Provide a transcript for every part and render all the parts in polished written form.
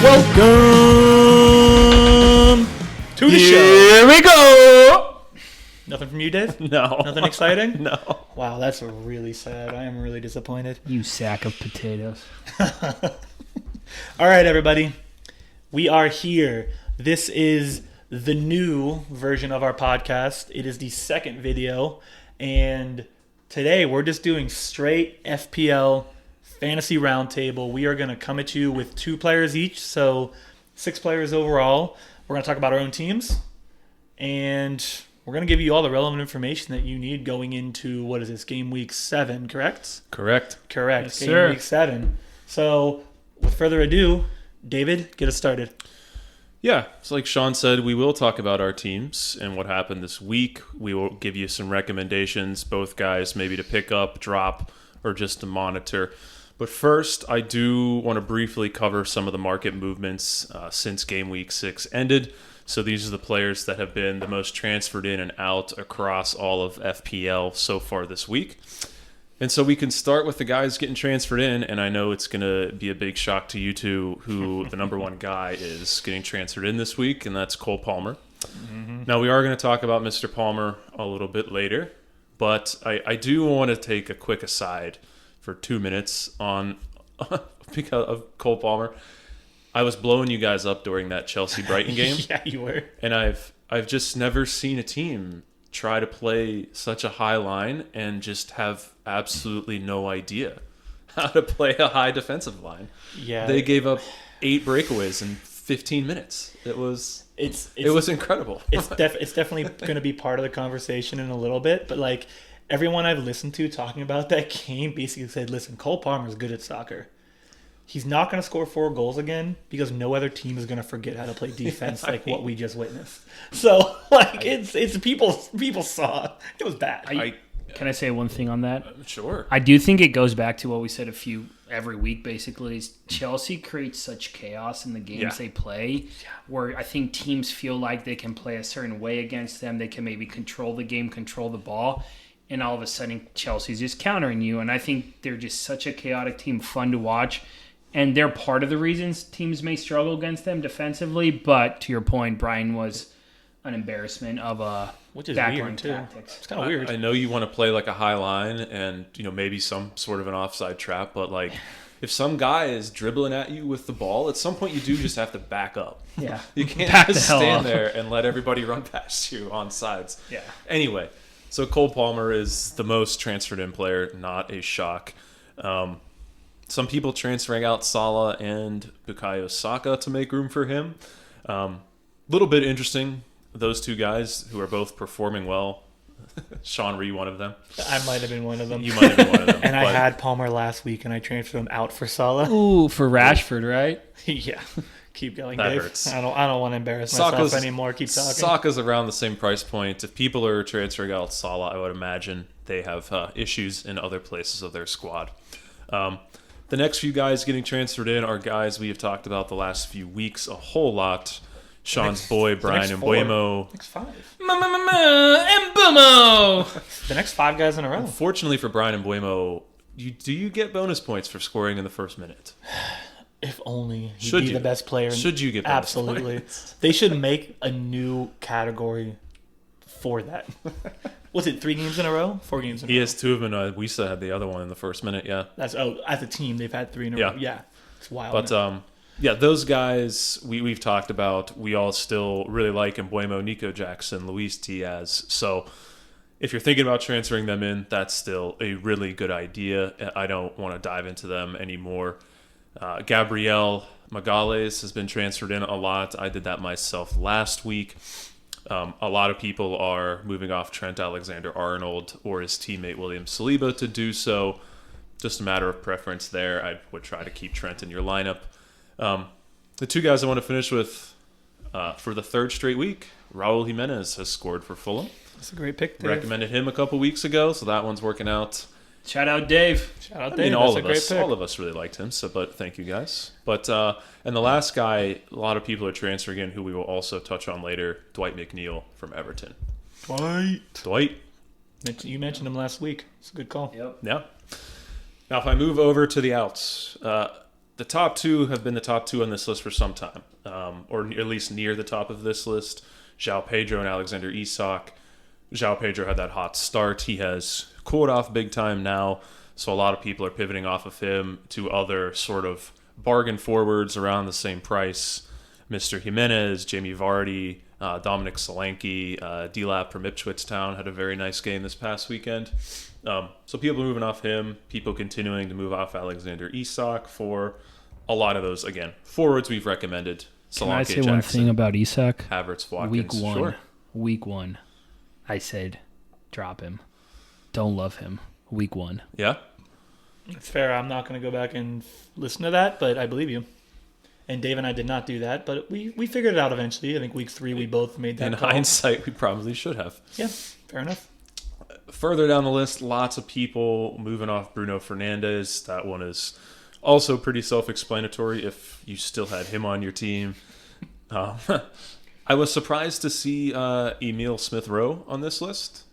Welcome to the show. Here we go. Nothing from you, Dave? No. Nothing exciting? No. Wow, that's really sad. I am really disappointed. You sack of potatoes. All right, everybody. We are here. This is the new version of our podcast. It is the second video. And today we're just doing straight FPL fantasy roundtable. We are going to come at you with 2 players each. So 6 players overall. We're going to talk about our own teams. And we're going to give you all the relevant information that you need going into, what is this, game week 7, correct? Correct. Correct. Yes, game sir. week 7. So with further ado, David, get us started. Yeah, it's like Sean said, we will talk about our teams and what happened this week. We will give you some recommendations, both guys maybe to pick up, drop, or just to monitor. But first, I do want to briefly cover some of the market movements since game week 6 ended. So these are the players that have been the most transferred in and out across all of FPL so far this week. And so we can start with the guys getting transferred in, and I know it's going to be a big shock to you two who the number one guy is getting transferred in this week, and that's Cole Palmer. Mm-hmm. Now, we are going to talk about Mr. Palmer a little bit later, but I do want to take a quick aside for 2 minutes on because of Cole Palmer. I was blowing you guys up during that Chelsea-Brighton game. Yeah, you were. And I've just never seen a team try to play such a high line and just have absolutely no idea how to play a high defensive line. Yeah. They gave up 8 breakaways in 15 minutes. It was incredible. It's definitely going to be part of the conversation in a little bit, but like everyone I've listened to talking about that game basically said, listen, Cole Palmer's good at soccer. He's not going to score 4 goals again because no other team is going to forget how to play defense like what we just witnessed. So, like, it's people saw it was bad. Can I say one thing on that? Sure. I do think it goes back to what we said every week, basically, is Chelsea creates such chaos in the games they play, where I think teams feel like they can play a certain way against them. They can maybe control the game, control the ball, and all of a sudden Chelsea's just countering you. And I think they're just such a chaotic team, fun to watch. And they're part of the reasons teams may struggle against them defensively. But to your point, Brian was an embarrassment of which is backline weird too. tactics. It's kind of weird. I know you want to play like a high line and, maybe some sort of an offside trap, but like if some guy is dribbling at you with the ball, at some point you do just have to back up. Yeah. You can't Back just the hell stand up. there and let everybody run past you on sides. Yeah. Anyway, so Cole Palmer is the most transferred in player, not a shock. Some people transferring out Salah and Bukayo Saka to make room for him. Little bit interesting, those 2 guys who are both performing well. Sean, were you one of them? I might have been one of them. You might have been one of them. And I had Palmer last week, and I transferred him out for Salah. Ooh, for Rashford, right? Yeah. Keep going, That Dave. hurts. I don't want to embarrass myself anymore. Keep talking. Saka's around the same price point. If people are transferring out Salah, I would imagine they have issues in other places of their squad. The next few guys getting transferred in are guys we have talked about the last few weeks a whole lot. Sean's boy, Brian Mbuemo. Next 5. Mbuemo! The next 5 guys in a row. Fortunately for Brian Mbuemo, do you get bonus points for scoring in the first minute? If only he'd Should be you? the best player. Should you get bonus Absolutely. points? They should make a new category for that. Was it 3 games in a row? 4 games in a row? He has 2 of them, and Wisa had the other one in the first minute, yeah. As a team, they've had 3 in a row. Yeah. It's wild. But, those guys we've talked about. We all still really like Mbuemo, Nico Jackson, Luis Diaz. So if you're thinking about transferring them in, that's still a really good idea. I don't want to dive into them anymore. Gabriel Magalhaes has been transferred in a lot. I did that myself last week. A lot of people are moving off Trent Alexander-Arnold or his teammate William Saliba to do so. Just a matter of preference there. I would try to keep Trent in your lineup. The 2 guys I want to finish with for the 3rd straight week, Raul Jimenez has scored for Fulham. That's a great pick, Dave. Recommended him a couple weeks ago, so that one's working out. Shout out Dave. Shout out I Dave. mean, That's all of us really liked him. So, but thank you guys. But and the last guy, a lot of people are transferring in, who we will also touch on later. Dwight McNeil from Everton. Dwight. You mentioned him last week. It's a good call. Yep. Yeah. Now, if I move over to the outs, the top two have been the top two on this list for some time, or at least near the top of this list. João Pedro and Alexander Isak. João Pedro had that hot start. He has cooled off big time now, so a lot of people are pivoting off of him to other sort of bargain forwards around the same price. Mr. Jimenez, Jamie Vardy, Dominic Solanke, D-Lap from Ipswich Town had a very nice game this past weekend. So people moving off him, people continuing to move off Alexander Isak for a lot of those, again, forwards we've recommended. Solanke, Can I say Jackson, one thing about Isak? Havertz, Watkins. Week one, I said drop him. Don't love him. Week one. Yeah? It's fair. I'm not going to go back and listen to that, but I believe you. And Dave and I did not do that, but we figured it out eventually. I think week 3 we both made that call. In hindsight, we probably should have. Yeah, fair enough. Further down the list, lots of people moving off Bruno Fernandes. That one is also pretty self-explanatory if you still had him on your team. I was surprised to see Emile Smith-Rowe on this list.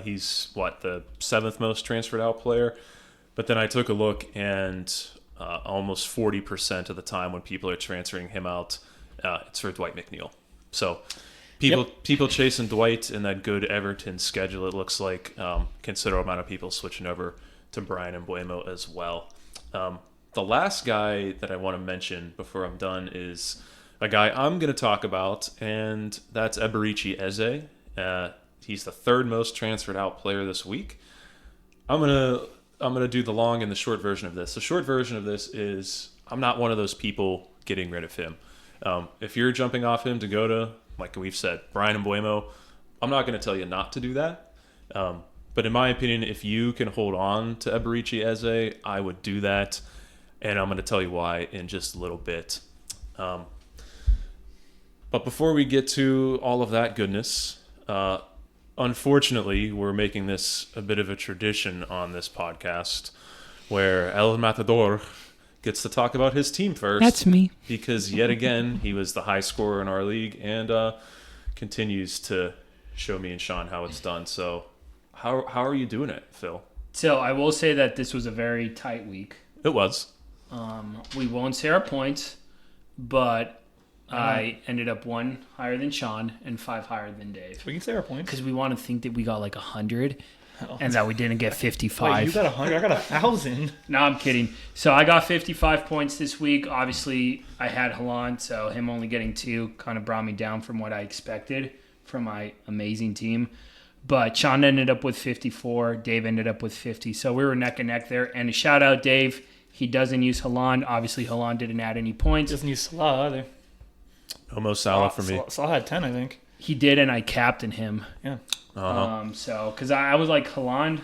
He's, the 7th most transferred out player? But then I took a look, and almost 40% of the time when people are transferring him out, it's for Dwight McNeil. So people chasing Dwight in that good Everton schedule, it looks like. Considerable amount of people switching over to Bryan Mbeumo as well. The last guy that I want to mention before I'm done is a guy I'm going to talk about, and that's Eberechi Eze. He's the 3rd most transferred out player this week. I'm gonna do the long and the short version of this. The short version of this is I'm not one of those people getting rid of him. If you're jumping off him to go to, like we've said, Bryan Mbeumo, I'm not going to tell you not to do that. But in my opinion, if you can hold on to Eberechi Eze, I would do that. And I'm going to tell you why in just a little bit. But before we get to all of that goodness, unfortunately, we're making this a bit of a tradition on this podcast where El Matador gets to talk about his team first. That's me. Because yet again, he was the high scorer in our league and continues to show me and Sean how it's done. So how are you doing it, Phil? So I will say that this was a very tight week. It was. We won't say our points, but I ended up 1 higher than Sean and 5 higher than Dave. We can say our points. Because we want to think that we got like 100 and that we didn't get 55. Wait, you got 100? I got 1,000. No, I'm kidding. So I got 55 points this week. Obviously, I had Haaland, so him only getting 2 kind of brought me down from what I expected from my amazing team. But Sean ended up with 54. Dave ended up with 50. So we were neck and neck there. And a shout out, Dave. He doesn't use Haaland. Obviously, Haaland didn't add any points. Doesn't use Salah either. Almost Salah for me. Salah had 10, I think. He did, and I captained him. Yeah. So, because I was like Haaland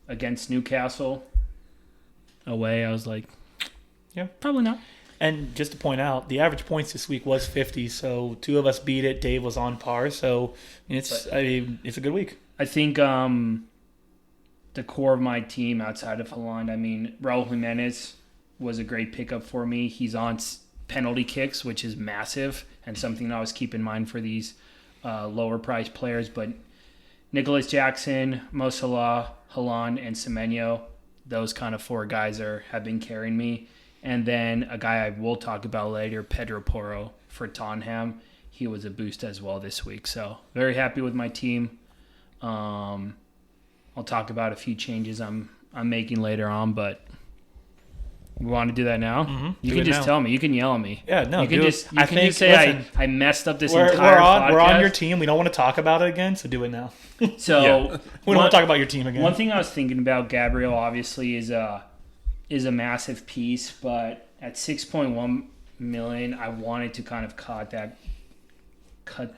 against Newcastle away, I was like, yeah, probably not. And just to point out, the average points this week was 50, so 2 of us beat it. Dave was on par, so it's a good week. I think the core of my team outside of Haaland, Raul Jimenez was a great pickup for me. He's on penalty kicks, which is massive and something I always keep in mind for these lower priced players. But Nicholas Jackson, Mo Salah, Haaland, and Semenyo, those kind of 4 guys have been carrying me. And then a guy I will talk about later, Pedro Porro for Tottenham. He was a boost as well this week. So very happy with my team. I'll talk about a few changes I'm making later on, but we want to do that now? Mm-hmm. You can just tell me. You can yell at me. Yeah, no. You can just say I messed up this entire podcast. We're on your team. We don't want to talk about it again, so do it now. So we don't want to talk about your team again. One thing I was thinking about, Gabriel, obviously, is a massive piece, but at 6.1 million, I wanted to kind of cut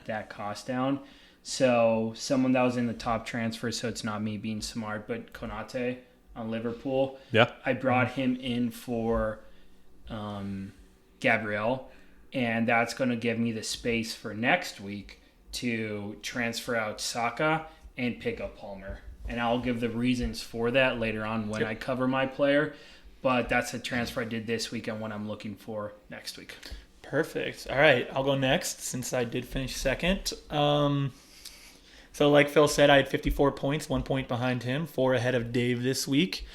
that cost down. So someone that was in the top transfer, so it's not me being smart, but Konate on Liverpool. Yeah. I brought him in for Gabriel, and that's going to give me the space for next week to transfer out Saka and pick up Palmer. And I'll give the reasons for that later on when I cover my player. But that's a transfer I did this week and what I'm looking for next week. Perfect. All right, I'll go next since I did finish second. So like Phil said, I had 54 points, 1 point behind him, 4 ahead of Dave this week.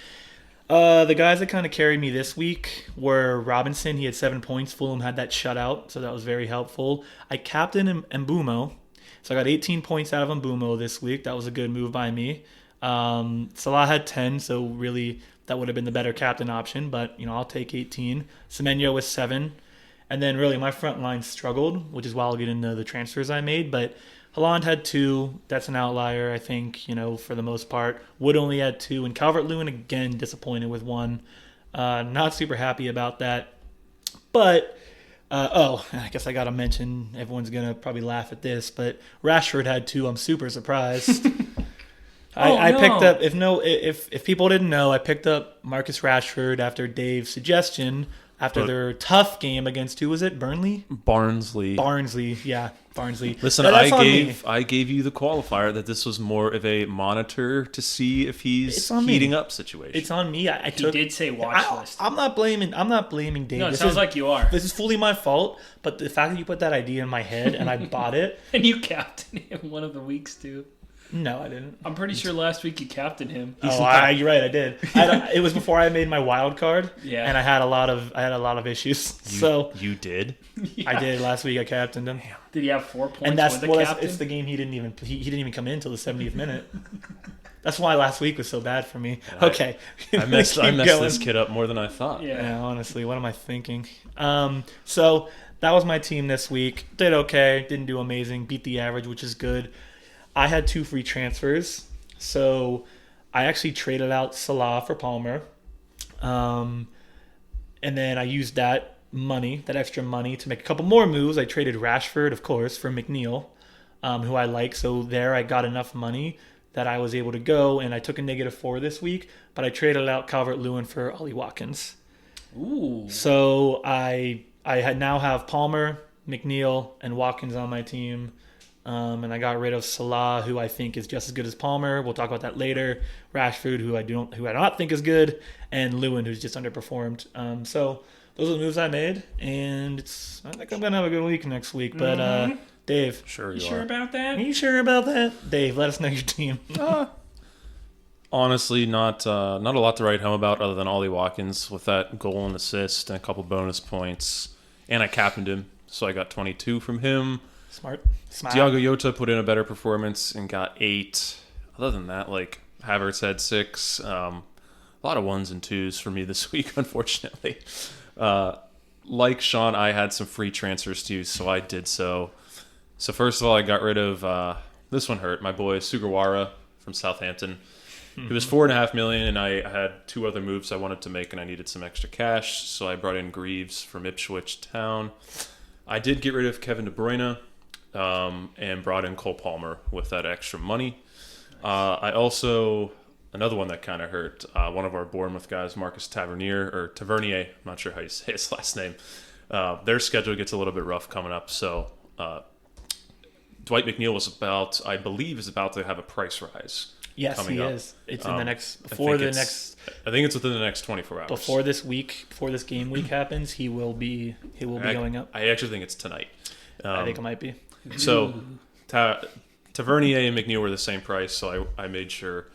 The guys that kind of carried me this week were Robinson. He had 7 points. Fulham had that shutout, so that was very helpful. I captained Mbumo, so I got 18 points out of Mbumo this week. That was a good move by me. Salah had 10, so really that would have been the better captain option, but I'll take 18. Semenyo was 7. And then really my front line struggled, which is why I'll get into the transfers I made, but Haaland had 2. That's an outlier, I think, for the most part. Wood only had 2. And Calvert-Lewin, again, disappointed with 1. Not super happy about that. But, I guess I got to mention, everyone's going to probably laugh at this, but Rashford had 2. I'm super surprised. I picked up, if people didn't know, I picked up Marcus Rashford after Dave's suggestion after their tough game against, who was it, Barnsley, yeah. Barnsley. Listen, I gave you the qualifier that this was more of a monitor to see if he's heating up situation. It's on me. He did say watch list. I'm not blaming Dave. No, it sounds like you are. This is fully my fault. But the fact that you put that idea in my head and I bought it, and you captained him one of the weeks too. No, I didn't. I'm pretty sure last week you captained him. You're right. I did. It was before I made my wild card. Yeah. And I had a lot of issues. You did? Yeah. I did last week. I captained him. Did he have 4 points? And it's the game he didn't even come in until the 70th minute. That's why last week was so bad for me. Okay. I messed this kid up more than I thought. Yeah, honestly, what am I thinking? So that was my team this week. Did okay. Didn't do amazing. Beat the average, which is good. I had 2 free transfers, so I actually traded out Salah for Palmer, and then I used that extra money, to make a couple more moves. I traded Rashford, of course, for McNeil, who I like. So there, I got enough money that I was able to go, and I took a -4 this week. But I traded out Calvert-Lewin for Ollie Watkins. Ooh! So I now have Palmer, McNeil, and Watkins on my team. And I got rid of Salah, who I think is just as good as Palmer. We'll talk about that later. Rashford, who I don't think is good, and Lewin, who's just underperformed. So those are the moves I made, and I think I'm gonna have a good week next week. But Dave, you sure about that? Are you sure about that, Dave? Let us know your team. Honestly, not a lot to write home about other than Ollie Watkins with that goal and assist and a couple bonus points, and I captained him, so I got 22 from him. Smart. Thiago Jota put in a better performance and got 8. Other than that, Havertz had 6. A lot of 1s and 2s for me this week, unfortunately. Like Sean, I had some free transfers too, so I did so. So first of all, I got rid of this one hurt. My boy Sugawara from Southampton. It was $4.5 million, and I had 2 other moves I wanted to make, and I needed some extra cash, so I brought in Greaves from Ipswich Town. I did get rid of Kevin De Bruyne. And brought in Cole Palmer with that extra money. I also, another one that kind of hurt, one of our Bournemouth guys, Marcus Tavernier, I'm not sure how you say his last name. Their schedule gets a little bit rough coming up, so Dwight McNeil is about to have a price rise. Yes, he is. It's in the next, I think it's within the next 24 hours. Before this game week happens, he will be going up. I actually think it's tonight. I think it might be. So, Tavernier and McNeil were the same price, so I made sure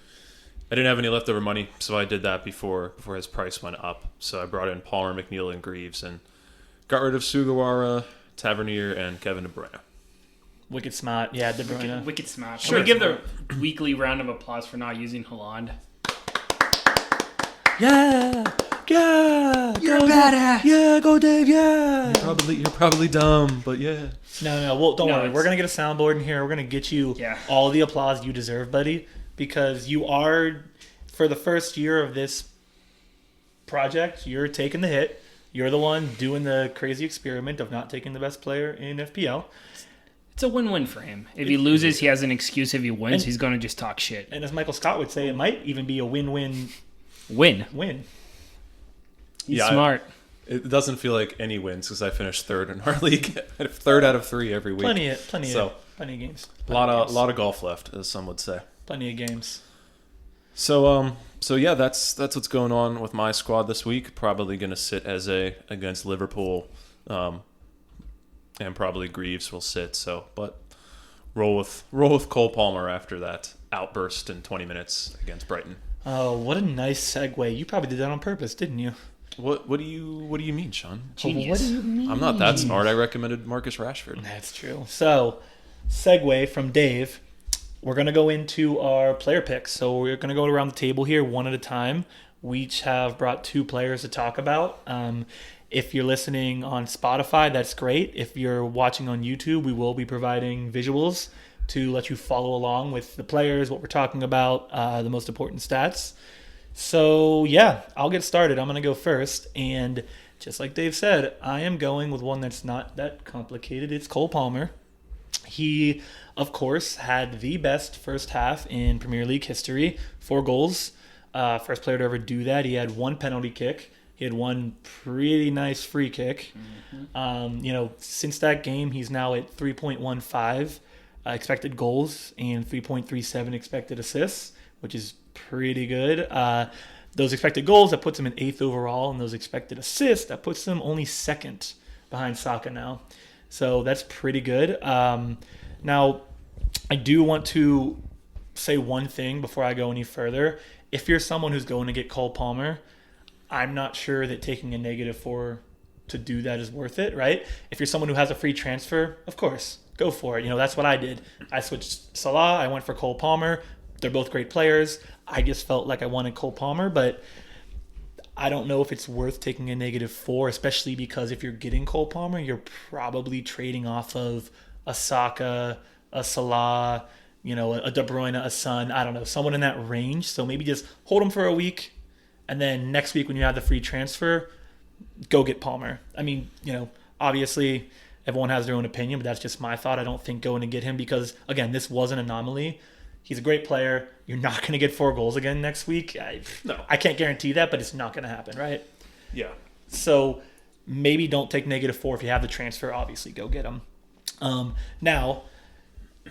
I didn't have any leftover money, so I did that before his price went up. So I brought in Palmer, McNeil, and Greaves, and got rid of Sugawara, Tavernier, and Kevin De Bruyne. Wicked smart, yeah, De Bruyne. Wicked smart. Sure. Can we give the weekly round of applause for not using Haaland? Yeah. You're a badass. Yeah, go Dave. Yeah. You're probably dumb, but yeah. No. Well, don't worry. We're gonna get a soundboard in here. We're gonna get you all the applause you deserve, buddy, because you are, for the first year of this project, you're taking the hit. You're the one doing the crazy experiment of not taking the best player in FPL. It's a win-win for him. If he loses, he has an excuse. If he wins, he's gonna just talk shit. And as Michael Scott would say, it might even be a win-win. Win. He's smart. It doesn't feel like any wins because I finished 3rd in our league. 3rd out of 3 every week. Plenty of games. A lot of golf left, as some would say. Plenty of games. So yeah, that's what's going on with my squad this week. Probably going to sit Eze against Liverpool, and probably Greaves will sit. So, but roll with Cole Palmer after that outburst in 20 minutes against Brighton. Oh, what a nice segue. You probably did that on purpose, didn't you? What do you mean, Sean? Genius. What do you mean? I'm not that smart. I recommended Marcus Rashford. That's true. So, segue from Dave. We're going to go into our player picks. So we're going to go around the table here one at a time. We each have brought 2 players to talk about. If you're listening on Spotify, that's great. If you're watching on YouTube, we will be providing visuals to let you follow along with the players, what we're talking about, the most important stats. So, yeah, I'll get started. I'm going to go first. And just like Dave said, I am going with one that's not that complicated. It's Cole Palmer. He, of course, had the best first half in Premier League history, 4 goals. First player to ever do that. He had 1 penalty kick. He had 1 pretty nice free kick. Since that game, he's now at 3.15 expected goals and 3.37 expected assists, which is pretty good. Those expected goals, that puts him in 8th overall, and those expected assists, that puts him only 2nd behind Saka now. So that's pretty good. Now, I do want to say one thing before I go any further. If you're someone who's going to get Cole Palmer, I'm not sure that taking a -4 to do that is worth it, right? If you're someone who has a free transfer, of course, go for it. That's what I did. I switched Salah. I went for Cole Palmer. They're both great players. I just felt like I wanted Cole Palmer, but I don't know if it's worth taking a -4, especially because if you're getting Cole Palmer, you're probably trading off of a Saka, a Salah, a De Bruyne, a Son. I don't know, someone in that range. So maybe just hold him for a week, and then next week when you have the free transfer, go get Palmer. I mean, obviously everyone has their own opinion, but that's just my thought. I don't think going to get him because, again, this was an anomaly. He's a great player. You're not going to get 4 goals again next week. I can't guarantee that, but it's not going to happen, right? Yeah. So maybe don't take -4 if you have the transfer. Obviously, go get him. Now,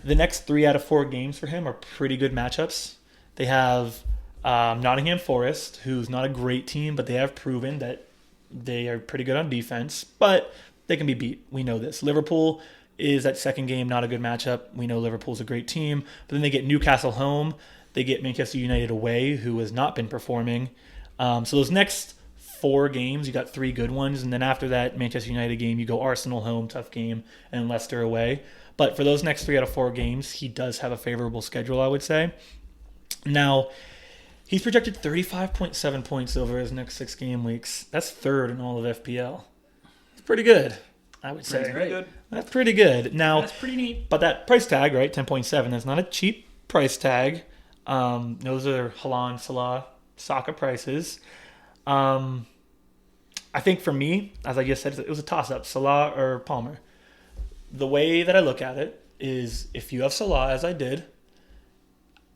the next 3 out of 4 games for him are pretty good matchups. They have Nottingham Forest, who's not a great team, but they have proven that they are pretty good on defense, but they can be beat. We know this. Liverpool is that second game not a good matchup. We know Liverpool's a great team, but then they get Newcastle home. They get Manchester United away, who has not been performing. So those next 4 games, you got 3 good ones, and then after that Manchester United game, you go Arsenal home, tough game, and Leicester away. But for those next 3 out of 4 games, he does have a favorable schedule, I would say. Now, he's projected 35.7 points over his next 6 game weeks. That's 3rd in all of FPL. It's pretty good, I would say. That's pretty good. That's pretty good. Now, That's pretty neat. But that price tag, right, 10.7, that's not a cheap price tag. Those are Haaland, Salah, Saka prices. I think for me, as I just said, it was a toss-up, Salah or Palmer. The way that I look at it is if you have Salah, as I did,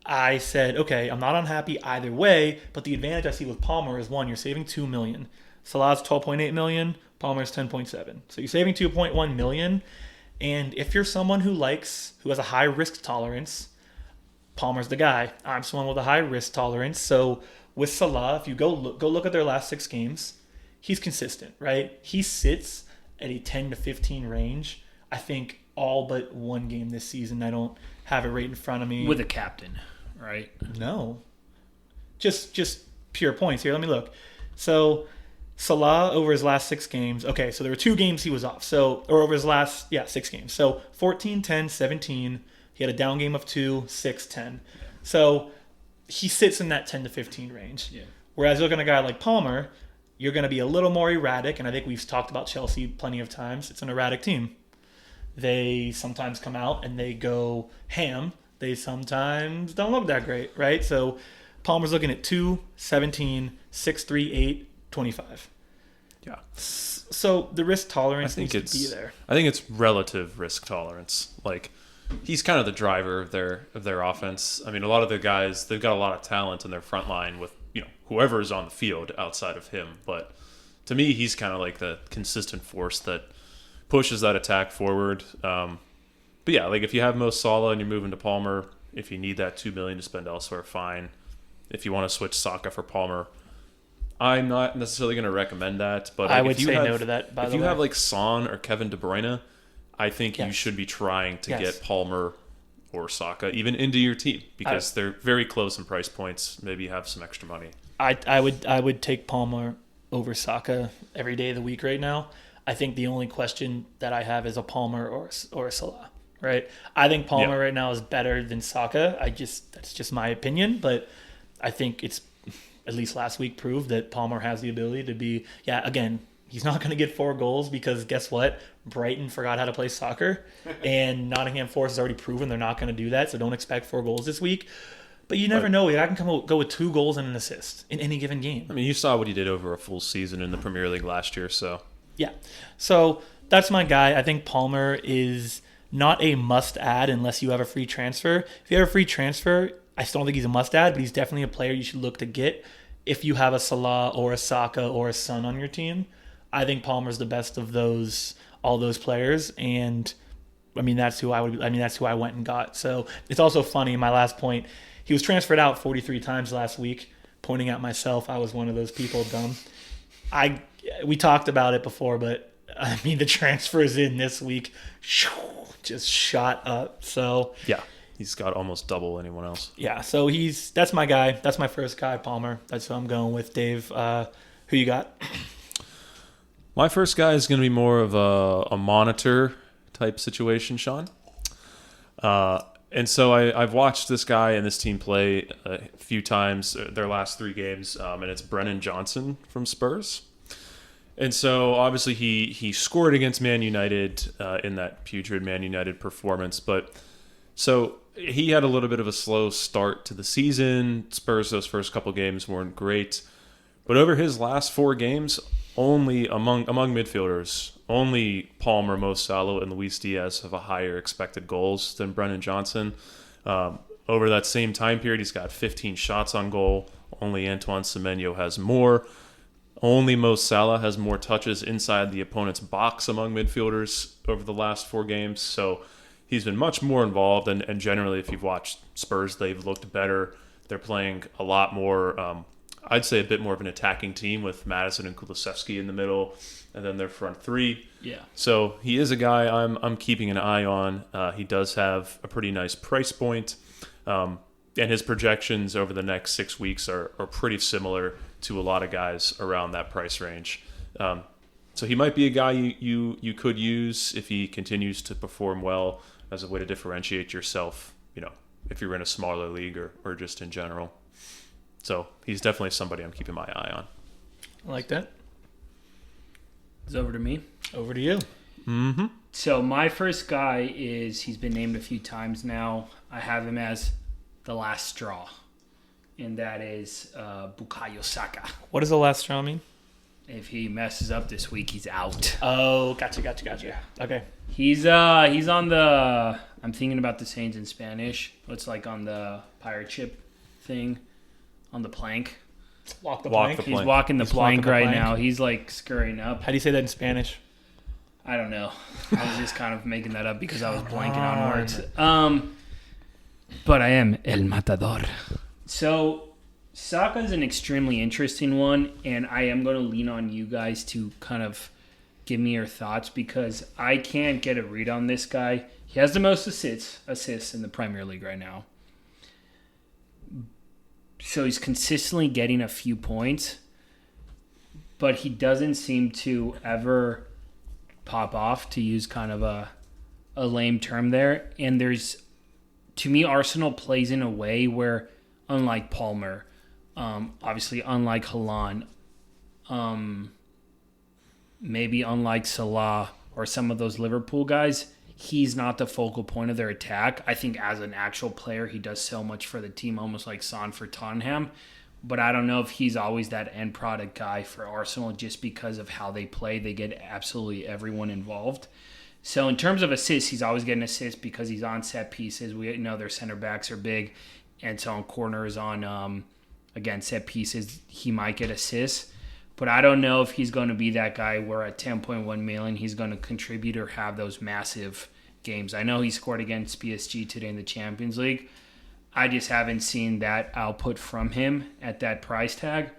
I said, okay, I'm not unhappy either way, but the advantage I see with Palmer is, 1, you're saving $2 million. Salah's $12.8 million, Palmer's $10.7. So you're saving $2.1 million. And if you're someone who has a high risk tolerance, Palmer's the guy. I'm someone with a high risk tolerance. So with Salah, if you go look at their last 6 games, he's consistent, right? He sits at a 10 to 15 range. I think all but 1 game this season. I don't have it right in front of me. With a captain, right? No. Just pure points here. Let me look. So Salah over his last 6 games. Okay, so there were 2 games he was off. Or over his last 6 games. So 14, 10, 17. He had a down game of 2, 6, 10. Yeah. So he sits in that 10 to 15 range. Yeah. Whereas looking at a guy like Palmer, you're going to be a little more erratic, and I think we've talked about Chelsea plenty of times. It's an erratic team. They sometimes come out and they go ham. They sometimes don't look that great, right? So Palmer's looking at 2, 17, 6, 3, 8, 25. Yeah. So the risk tolerance needs to be there. I think it's relative risk tolerance. Like, he's kind of the driver of their offense. I mean, a lot of the guys, they've got a lot of talent in their front line with, whoever is on the field outside of him. But to me, he's kind of like the consistent force that pushes that attack forward. But yeah, like if you have Mo Salah and you're moving to Palmer, if you need that $2 million to spend elsewhere, fine. If you want to switch Saka for Palmer, I'm not necessarily going to recommend that. But I would say no to that. If you have like Son or Kevin De Bruyne, I think you should be trying to get Palmer or Saka even into your team because they're very close in price points. Maybe you have some extra money. I would take Palmer over Saka every day of the week right now. I think the only question that I have is a Palmer or a Salah, right? I think Palmer right now is better than Saka. That's just my opinion, but I think it's at least last week proved that Palmer has the ability to be, again, he's not going to get 4 goals because guess what? Brighton forgot how to play soccer, and Nottingham Forest has already proven they're not going to do that, so don't expect 4 goals this week. But you never know. I can go with 2 goals and an assist in any given game. I mean, you saw what he did over a full season in the Premier League last year, so. Yeah. So that's my guy. I think Palmer is not a must-add unless you have a free transfer. If you have a free transfer, I still don't think he's a must-add, but he's definitely a player you should look to get if you have a Salah or a Saka or a Son on your team. I think Palmer's the best of all those players, and I mean that's who I went and got. So it's also funny. My last point, he was transferred out 43 times last week. Pointing at myself, I was one of those people dumb. We talked about it before, but I mean the transfers in this week just shot up. So yeah, he's got almost double anyone else. Yeah, so that's my guy. That's my first guy, Palmer. That's who I'm going with. Dave, who you got? My first guy is going to be more of a monitor type situation, Sean. And so I've watched this guy and this team play a few times, their last 3 games, and it's Brennan Johnson from Spurs. And so obviously he scored against Man United in that putrid Man United performance. But so he had a little bit of a slow start to the season. Spurs, those first couple games weren't great. But over his last 4 games, only among midfielders, only Palmer, Mo Salah, and Luis Diaz have a higher expected goals than Brennan Johnson. Over that same time period, he's got 15 shots on goal. Only Antoine Semenyo has more. Only Mo Salah has more touches inside the opponent's box among midfielders over the last 4 games. So he's been much more involved. And generally, if you've watched Spurs, they've looked better. They're playing a lot more, I'd say a bit more of an attacking team with Madison and Kulusevski in the middle, and then their front 3. Yeah. So he is a guy I'm keeping an eye on. He does have a pretty nice price point. And his projections over the next 6 weeks are pretty similar to a lot of guys around that price range. So he might be a guy you could use if he continues to perform well as a way to differentiate yourself, if you're in a smaller league or just in general. So he's definitely somebody I'm keeping my eye on. I like that. It's over to me. Over to you. Mm-hmm. So my first guy he's been named a few times now. I have him as the last straw, and that is Bukayo Saka. What does the last straw mean? If he messes up this week, he's out. Oh, gotcha. Yeah. Okay. He's on the. I'm thinking about the Saints in Spanish. It's like on the pirate ship thing, on the plank. Walk the plank. He's walking the plank right now. He's like scurrying up. How do you say that in Spanish? I don't know. I was just kind of making that up because I was blanking on words. But I am El Matador. So Saka is an extremely interesting one, and I am going to lean on you guys to kind of give me your thoughts because I can't get a read on this guy. He has the most assists in the Premier League right now. So he's consistently getting a few points, but he doesn't seem to ever pop off, to use kind of a lame term there. And to me, Arsenal plays in a way where, unlike Palmer, obviously unlike Haaland, maybe unlike Salah or some of those Liverpool guys, he's not the focal point of their attack. I think as an actual player, he does so much for the team, almost like Son for Tottenham. But I don't know if he's always that end product guy for Arsenal just because of how they play. They get absolutely everyone involved. So in terms of assists, he's always getting assists because he's on set pieces. We know their center backs are big. And so on corners, again, set pieces, he might get assists. But I don't know if he's going to be that guy where at 10.1 million, he's going to contribute or have those massive games. I know he scored against PSG today in the Champions League. I just haven't seen that output from him at that price tag.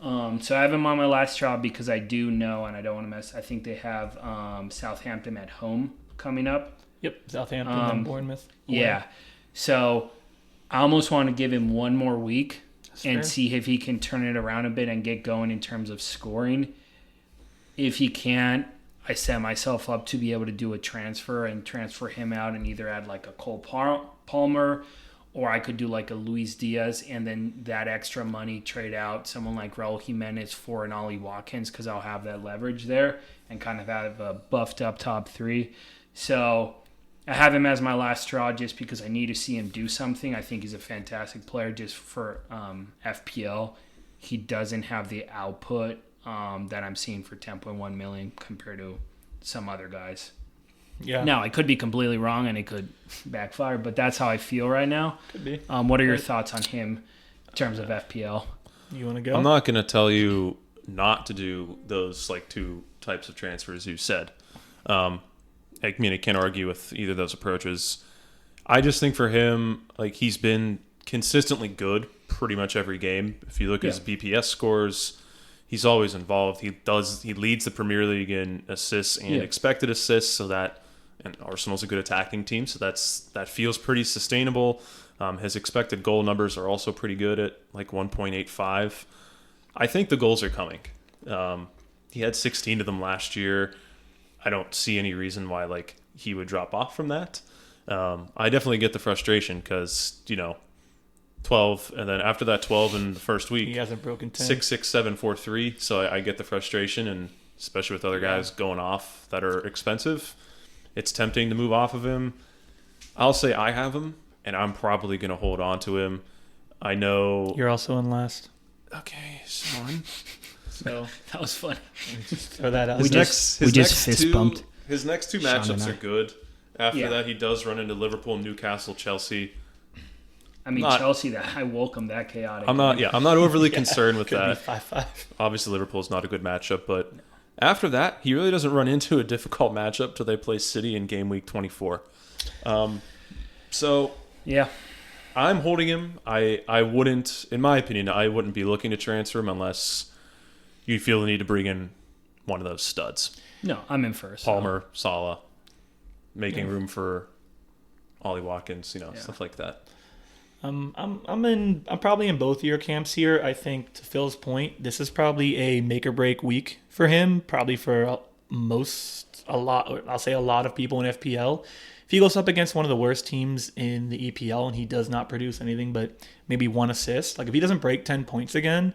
So I have him on my last straw because I do know, and I don't want to mess, I think they have Southampton at home coming up. Yep, Southampton and Bournemouth. Yeah. So I almost want to give him one more week and fair. see if he can turn it around a bit and get going in terms of scoring. If he can't, I set myself up to be able to do a transfer and transfer him out and either add like a Cole Palmer, or I could do like a Luis Diaz and then that extra money trade out someone like Raul Jimenez for an Ollie Watkins because I'll have that leverage there and kind of have a buffed up top three. So I have him as my last straw just because I need to see him do something. I think he's a fantastic player just for FPL. He doesn't have the output that I'm seeing for 10.1 million compared to some other guys. Yeah. Now, I could be completely wrong and it could backfire, but that's how I feel right now. Could be. What are your thoughts on him in terms of FPL? You want to go? I'm not going to tell you not to do those like two types of transfers you said. I mean, I can't argue with either of those approaches. I just think for him, like he's been consistently good pretty much every game. If you look at his BPS scores, he's always involved. He leads the Premier League in assists and expected assists, so that, and Arsenal's a good attacking team, so that feels pretty sustainable. His expected goal numbers are also pretty good at like 1.85. I think the goals are coming. He had 16 of them last year. I don't see any reason why like he would drop off from that. I definitely get the frustration because 12, and then after that 12 in the first week, He hasn't broken 10. 6, 6, 7, 4, 3. So I get the frustration, and especially with other guys going off that are expensive, it's tempting to move off of him. I'll say I have him, and I'm probably going to hold on to him. I know. You're also in last. Okay, Sean. So that was funny. Just throw that out. We there. just fist bumped. His next two Sean matchups and I. are good. After Yeah. that, he does run into Liverpool, Newcastle, Chelsea. I mean, Not- Chelsea, I welcome that chaotic. I'm not overly concerned with Could be that. 5-5. Obviously, Liverpool's not a good matchup, but after that, he really doesn't run into a difficult matchup till they play City in game week 24. So Yeah. I'm holding him. I wouldn't, in my opinion, I wouldn't be looking to transfer him unless you feel the need to bring in one of those studs. No, I'm in first. Palmer, Salah, making room for Ollie Watkins, stuff like that. I'm probably in both your camps here. I think to Phil's point, this is probably a make or break week for him. Probably for a lot of people in FPL. If he goes up against one of the worst teams in the EPL and he does not produce anything but maybe one assist, like if he doesn't break 10 points again,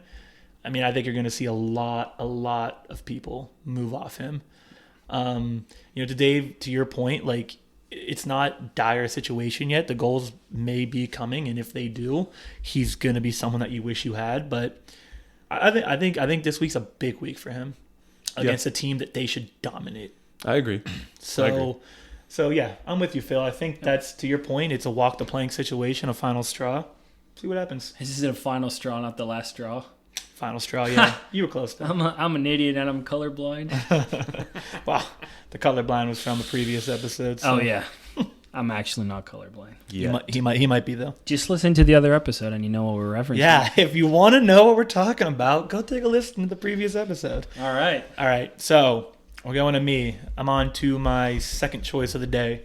I mean, I think you're going to see a lot of people move off him. To Dave, to your point, like it's not dire situation yet. The goals may be coming, and if they do, he's going to be someone that you wish you had. But I think this week's a big week for him against a team that they should dominate. I agree. So yeah, I'm with you, Phil. I think that's, to your point, it's a walk the plank situation, a final straw. See what happens. This is a final straw, not the last straw. Final straw, yeah. You were close, though. I'm an idiot and I'm colorblind. Wow. The colorblind was from a previous episode. So Oh, yeah. I'm actually not colorblind. Yeah. He might be, though. Just listen to the other episode and you know what we're referencing. Yeah, if you want to know what we're talking about, go take a listen to the previous episode. All right. All right, so we're going to me. I'm on to my second choice of the day.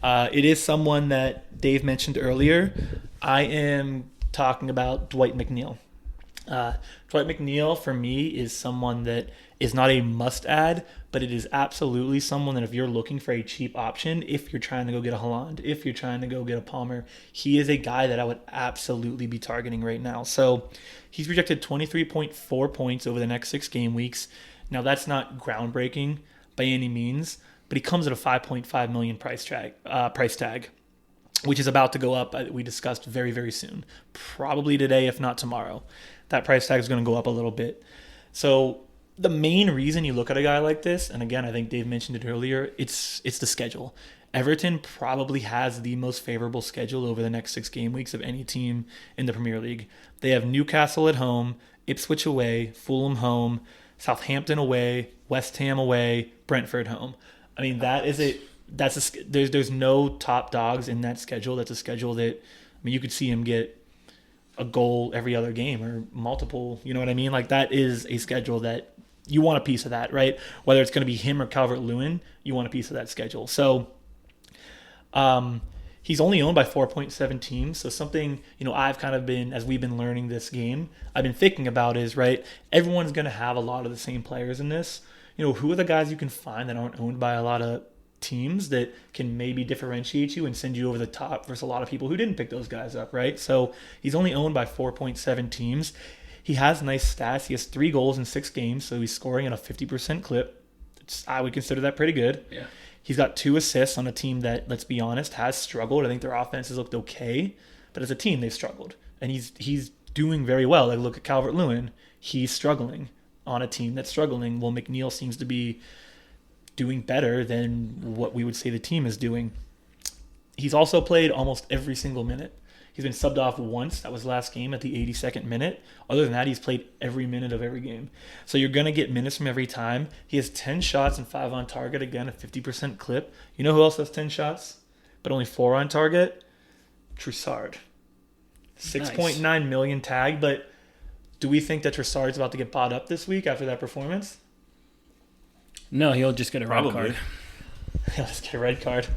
It is someone that Dave mentioned earlier. I am talking about Dwight McNeil. Dwight McNeil, for me, is someone that is not a must-add, but it is absolutely someone that if you're looking for a cheap option, if you're trying to go get a Haaland, if you're trying to go get a Palmer, he is a guy that I would absolutely be targeting right now. So he's projected 23.4 points over the next 6 game weeks. Now, that's not groundbreaking by any means, but he comes at a 5.5 million price tag, which is about to go up. We discussed very, very soon, probably today, if not tomorrow. That price tag is going to go up a little bit. So the main reason you look at a guy like this, and again, I think Dave mentioned it earlier, it's the schedule. Everton probably has the most favorable schedule over the next 6 game weeks of any team in the Premier League. They have Newcastle at home, Ipswich away, Fulham home, Southampton away, West Ham away, Brentford home. I mean, there's no top dogs in that schedule. That's a schedule that, I mean, you could see him get a goal every other game or multiple, you know what I mean? Like, that is a schedule that you want a piece of that, right? Whether it's going to be him or Calvert-Lewin, you want a piece of that schedule. So He's only owned by 4.7 teams. So something, I've kind of been, as we've been learning this game, I've been thinking about is, right, everyone's going to have a lot of the same players in this. Who are the guys you can find that aren't owned by a lot of teams that can maybe differentiate you and send you over the top versus a lot of people who didn't pick those guys up, right? So he's only owned by 4.7 teams. He has nice stats. He has 3 goals in 6 games, so he's scoring at a 50% clip. I would consider that pretty good. Yeah. He's got 2 assists on a team that, let's be honest, has struggled. I think their offense has looked okay, but as a team, they've struggled. And he's doing very well. Like, look at Calvert-Lewin. He's struggling on a team that's struggling. Well, McNeil seems to be doing better than what we would say the team is doing. He's also played almost every single minute. He's been subbed off once. That was last game at the 82nd minute. Other than that, he's played every minute of every game. So you're going to get minutes from every time. He has 10 shots and 5 on target. Again, a 50% clip. You know who else has 10 shots, but only 4 on target? Trossard. 6.9 million tag. But do we think that Trossard's about to get bought up this week after that performance? No, he'll just get a red card. He'll just get a red card.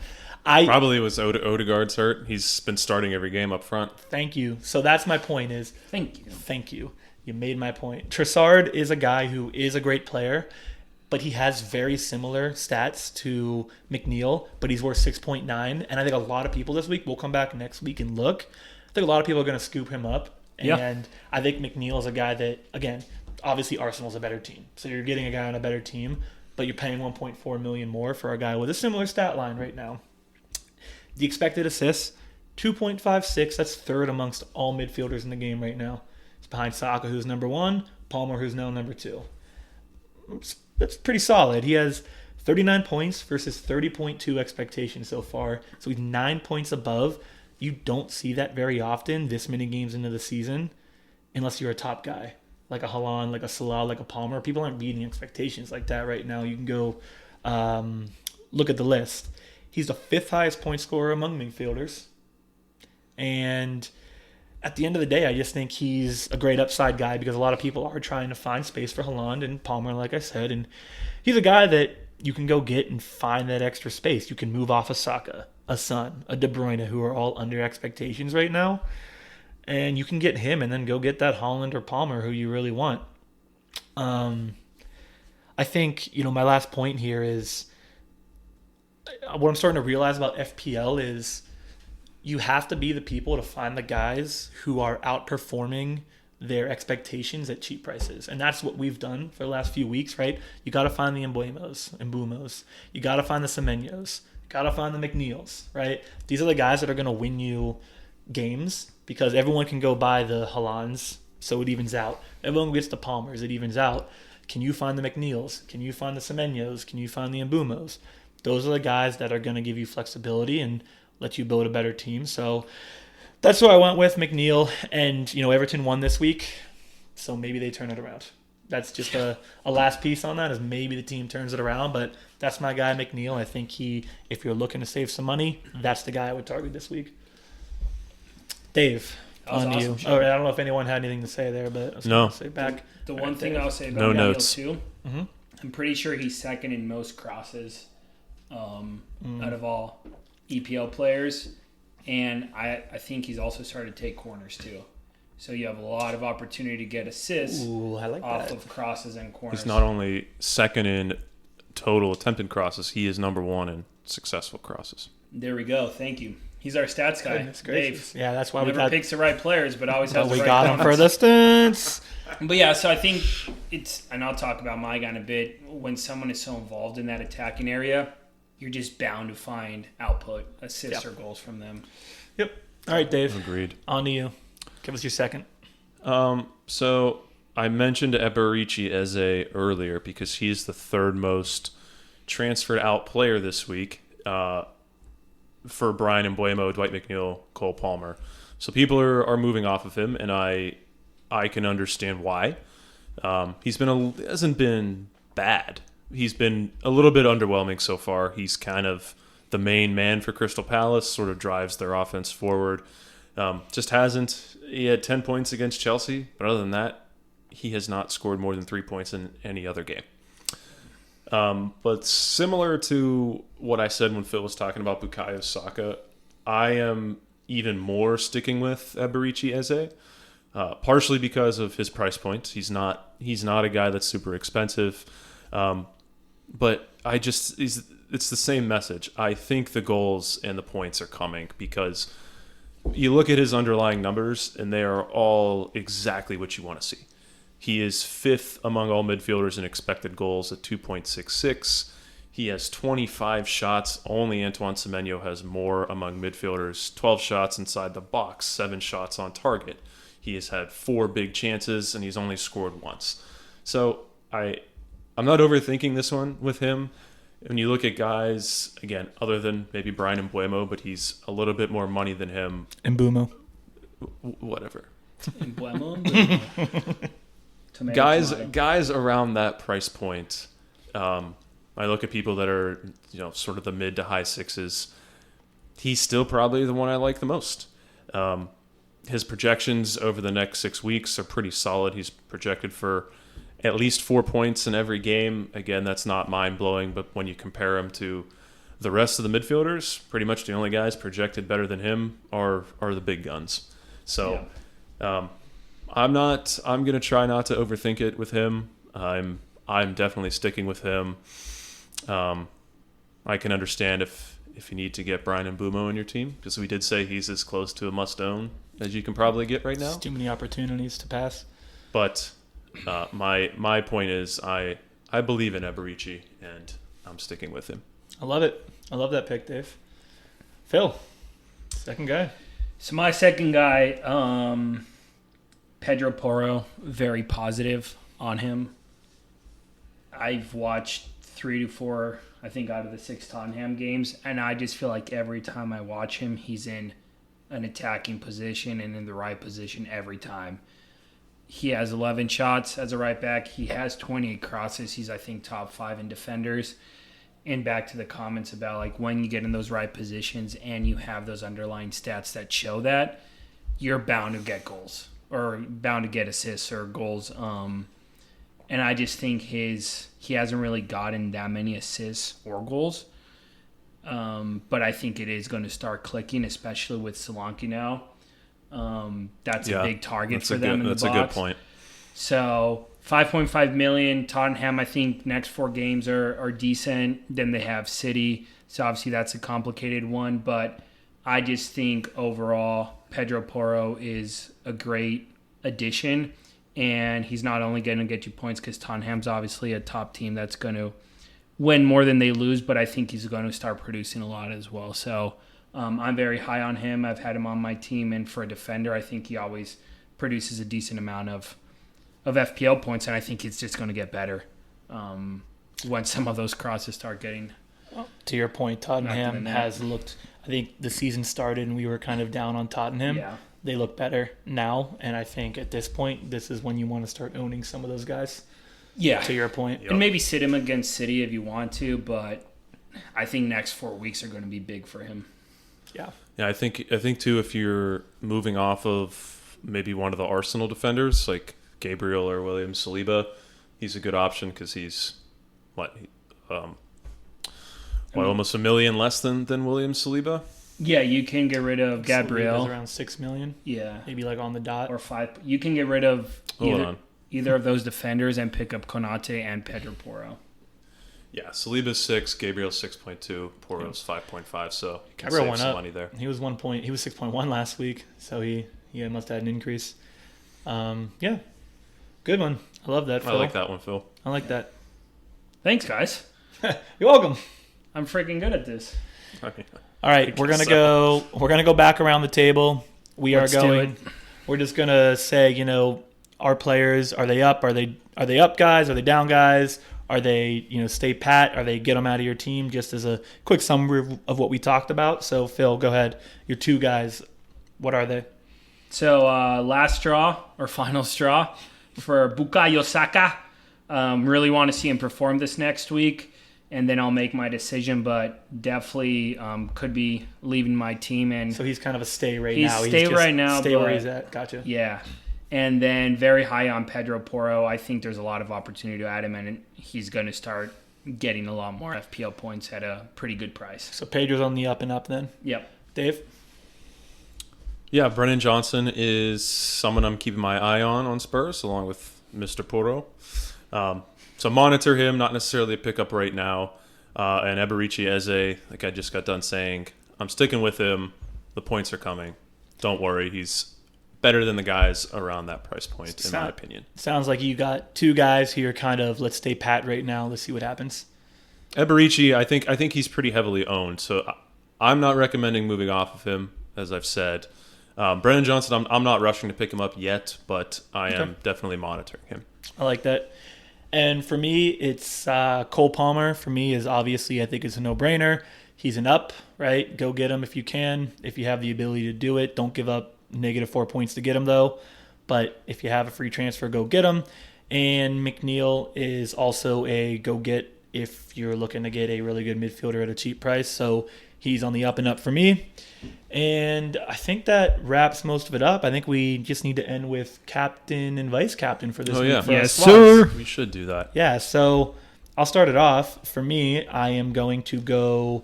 Probably was Odegaard's hurt. He's been starting every game up front. Thank you. So that's my point is... Thank you. You made my point. Trossard is a guy who is a great player, but he has very similar stats to McNeil, but he's worth 6.9. And I think a lot of people this week, we'll come back next week and look. I think a lot of people are going to scoop him up. And I think McNeil is a guy that, again, obviously Arsenal's a better team. So you're getting a guy on a better team, but you're paying 1.4 million more for a guy with a similar stat line right now. The expected assists, 2.56. That's third amongst all midfielders in the game right now. It's behind Saka, who's number 1, Palmer, who's now number 2. That's pretty solid. He has 39 points versus 30.2 expectations so far. So he's 9 points above. You don't see that very often this many games into the season unless you're a top guy. Like a Haaland, like a Salah, like a Palmer. People aren't beating expectations like that right now. You can go look at the list. He's the 5th highest point scorer among midfielders. And at the end of the day, I just think he's a great upside guy because a lot of people are trying to find space for Haaland and Palmer, like I said. And he's a guy that you can go get and find that extra space. You can move off a Saka, a Son, a De Bruyne, who are all under expectations right now. And you can get him and then go get that Haaland or Palmer who you really want. I think, my last point here is what I'm starting to realize about FPL is you have to be the people to find the guys who are outperforming their expectations at cheap prices. And that's what we've done for the last few weeks, right? You got to find the Mbumos. You got to find the Semenyos. You got to find the McNeils, right? These are the guys that are going to win you games because everyone can go buy the Haalands, so it evens out. Everyone gets the Palmers, it evens out. Can you find the McNeils? Can you find the Semenyos? Can you find the Mbumos? Those are the guys that are going to give you flexibility and let you build a better team. So that's what I went with, McNeil. And, Everton won this week, so maybe they turn it around. That's just a last piece on that is maybe the team turns it around. But that's my guy, McNeil. I think if you're looking to save some money, that's the guy I would target this week. Dave, on to you. Oh, I don't know if anyone had anything to say there, but I was going to say back. The one thing I'll say about McNeil too, I'm pretty sure he's second in most crosses out of all EPL players, and I think he's also started to take corners too. So you have a lot of opportunity to get assists off of crosses and corners. He's not only second in total attempted crosses, he is number 1 in successful crosses. There we go. Thank you. He's our stats guy, Dave. Yeah, that's why never picks the right players, but always has the right got him for the stunts. But yeah, so I think and I'll talk about my guy in a bit. When someone is so involved in that attacking area, you're just bound to find output, assists, or goals from them. Yep. All right, Dave. Agreed. On to you. Give us your second. So I mentioned Eberechi Eze earlier because he's the 3rd most transferred out player this week for Brian Mbeumo, Dwight McNeil, Cole Palmer. So people are moving off of him, and I can understand why. Hasn't been bad. He's been a little bit underwhelming so far. He's kind of the main man for Crystal Palace, sort of drives their offense forward. He had 10 points against Chelsea, but other than that, he has not scored more than 3 points in any other game. But similar to what I said when Phil was talking about Bukayo Saka, I am even more sticking with Eberechi Eze, partially because of his price point. He's not a guy that's super expensive, but it's the same message. I think the goals and the points are coming because you look at his underlying numbers and they are all exactly what you want to see. He is 5th among all midfielders in expected goals at 2.66. He has 25 shots. Only Antoine Semenyo has more among midfielders. 12 shots inside the box, 7 shots on target. He has had 4 big chances, and he's only scored once. So I'm not overthinking this one with him. When you look at guys, again, other than maybe Brian Mbuemo, but he's a little bit more money than him. Mbumo. Whatever. Mbuemo. Guys around that price point. I look at people that are, sort of the mid to high 6s. He's still probably the one I like the most. His projections over the next 6 weeks are pretty solid. He's projected for at least 4 points in every game. Again, that's not mind-blowing, but when you compare him to the rest of the midfielders, pretty much the only guys projected better than him are the big guns. So I'm going to try not to overthink it with him. I'm definitely sticking with him. I can understand if you need to get Brian Mbuemo in your team, because we did say he's as close to a must-own as you can probably get right now. There's too many opportunities to pass. But my point is I believe in Eberechi, and I'm sticking with him. I love it. I love that pick, Dave. Phil, second guy. So my second guy, Pedro Porro, very positive on him. I've watched 3 to 4, I think, out of the 6 Tottenham games, and I just feel like every time I watch him, he's in an attacking position and in the right position every time. He has 11 shots as a right back. He has 28 crosses. He's, I think, top 5 in defenders. And back to the comments about like when you get in those right positions and you have those underlying stats that show that, you're bound to get goals or bound to get assists or goals. And I just think he hasn't really gotten that many assists or goals. But I think it is going to start clicking, especially with Solanke now. That's a big target for them in the box. That's a good point. So 5.5 million. Tottenham, I think next 4 games are decent. Then they have City. So obviously that's a complicated one. But I just think overall Pedro Porro is a great addition. And he's not only going to get you points because Tottenham's obviously a top team that's going to win more than they lose, but I think he's going to start producing a lot as well. So I'm very high on him. I've had him on my team, and for a defender, I think he always produces a decent amount of FPL points, and I think it's just going to get better when some of those crosses start getting... Well, to your point, Tottenham has looked... I think the season started and we were kind of down on Tottenham. Yeah. They look better now, and I think at this point, this is when you want to start owning some of those guys. Yeah. To your point. And maybe sit him against City if you want to, but I think next 4 weeks are going to be big for him. Yeah. Yeah, I think too, if you're moving off of maybe one of the Arsenal defenders, like Gabriel or William Saliba, he's a good option because he's, almost $1 million less than William Saliba? Yeah, you can get rid of Gabriel. Around $6 million. Yeah. Maybe like on the dot. Or 5. You can get rid of either of those defenders and pick up Konate and Pedro Porro. Yeah, Saliba's 6, Gabriel's 6.2, Porro's 5.5, so you can Gabriel save went some up. money there. He was 6.1 last week, so he must have had an increase. Yeah. Good one. I love that, Phil. I like that one, Phil. I like that. Thanks, guys. You're welcome. I'm freaking good at this. All right, we're gonna go back around the table. We're just gonna say, our players, are they up? Are they up guys? Are they down guys? Are they, stay pat? Are they get them out of your team? Just as a quick summary of what we talked about. So Phil, go ahead. Your 2 guys, what are they? So last straw or final straw for Bukayo Saka. Really want to see him perform this next week. And then I'll make my decision, but definitely could be leaving my team. And so he's kind of a stay right now. Stay where he's at. Gotcha. Yeah. And then very high on Pedro Porro. I think there's a lot of opportunity to add him, and he's going to start getting a lot more FPL points at a pretty good price. So Pedro's on the up and up then? Yep. Dave? Yeah, Brennan Johnson is someone I'm keeping my eye on Spurs, along with Mr. Porro. So monitor him, not necessarily a pickup right now. And Eberechi Eze, like I just got done saying, I'm sticking with him. The points are coming. Don't worry, he's better than the guys around that price point, in my opinion. Sounds like you got two guys who are kind of, let's stay pat right now. Let's see what happens. Eberechi, I think he's pretty heavily owned, so I'm not recommending moving off of him, as I've said. Brennan Johnson, I'm not rushing to pick him up yet, but I am definitely monitoring him. I like that. And for me, it's Cole Palmer. For me, is obviously, I think it's a no-brainer. He's an up, right? Go get him if you can. If you have the ability to do it, don't give up -4 points to get him, though. But if you have a free transfer, go get him. And McNeil is also a go get if you're looking to get a really good midfielder at a cheap price. So he's on the up and up for me. And I think that wraps most of it up. I think we just need to end with captain and vice captain for this week. Yeah. For Yes, our squads. sir. We should do that. Yeah, so I'll start it off. For me, I am going to go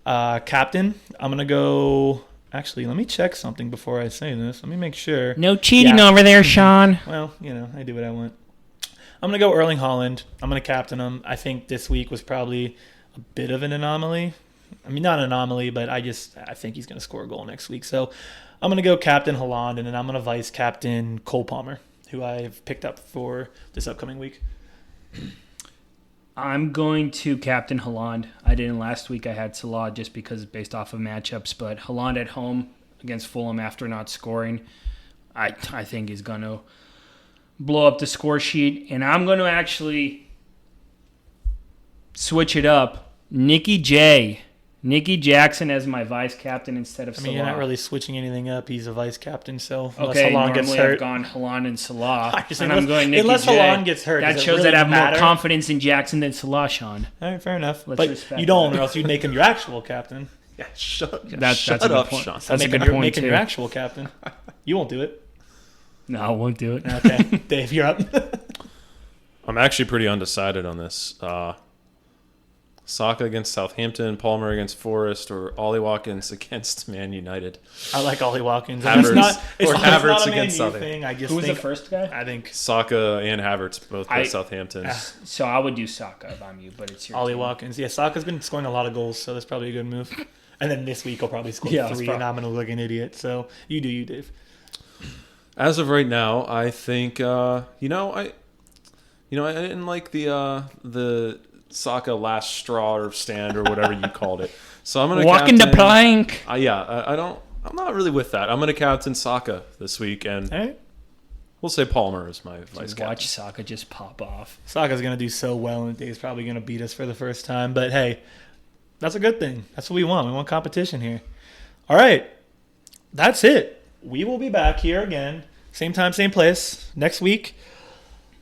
captain. I'm going to go... Actually, let me check something before I say this. Let me make sure. No cheating over there, Sean. Well, I do what I want. I'm going to go Erling Haaland. I'm going to captain him. I think this week was probably a bit of an anomaly. I mean, not an anomaly, but I think he's going to score a goal next week. So I'm going to go captain Haaland, and then I'm going to vice captain Cole Palmer, who I've picked up for this upcoming week. I'm going to captain Haaland. I didn't last week. I had Salah just because based off of matchups, but Haaland at home against Fulham after not scoring, I think is going to blow up the score sheet. And I'm going to actually switch it up. Nicky Jackson as my vice captain instead of Salah. I mean, you're not really switching anything up. He's a vice captain, so unless Okay, Haaland gets normally hurt. I've gone Haaland and Salah, And I'm going Nicky unless J. Haaland gets hurt. That does it shows really that I have matter? more confidence in Jackson than Salah, Sean. All right, fair enough. Let's but respect you don't, that. or else you'd make him your actual captain. Yeah, shut up, That's a good up, point. Sean. That's a good Make point, him too. your actual captain. You won't do it. No, I won't do it. Okay, Dave, you're up. I'm actually pretty undecided on this. Saka against Southampton, Palmer against Forest, or Ollie Watkins against Man United. I like Ollie Watkins. Havertz It's or not Havertz a Man against U Southampton. thing. I just Who was the think, first guy? I think Saka and Havertz both by Southampton. So I would do Saka if I'm you, but it's your Ollie team. Watkins. Yeah, Saka's been scoring a lot of goals, so that's probably a good move. And then this week he'll probably score Yeah, 3, and I'm going to look like an idiot. So you do you, Dave. As of right now, I think I didn't like the Saka last straw or stand or whatever you called it. So I'm gonna walking the plank. I'm not really with that. I'm gonna captain Saka this week, and All right. we'll say Palmer is my vice captain. Watch Saka just pop off. Saka's going to do so well, and Dave's probably going to beat us for the first time. But hey, that's a good thing. That's what we want. We want competition here. All right. That's it. We will be back here again. Same time, same place. Next week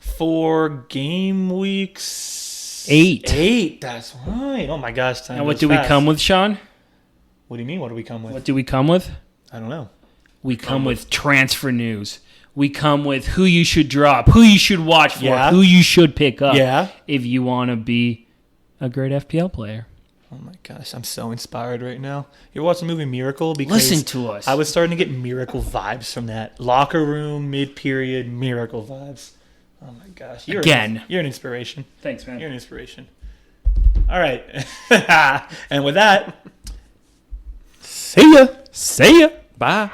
for game weeks 8. That's right. Oh, my gosh. Time And what goes do we fast. come with, Sean? What do you mean? What do we come with? What do we come with? I don't know. We come with transfer news. We come with who you should drop, who you should watch for, Yeah. who you should pick up Yeah. if you want to be a great FPL player. Oh, my gosh. I'm so inspired right now. You ever watch the movie Miracle? Because Listen to us. I was starting to get Miracle vibes from that. Locker room, mid-period Miracle vibes. Oh, my gosh. You're an inspiration. Thanks, man. You're an inspiration. All right. And with that, see ya. See ya. Bye.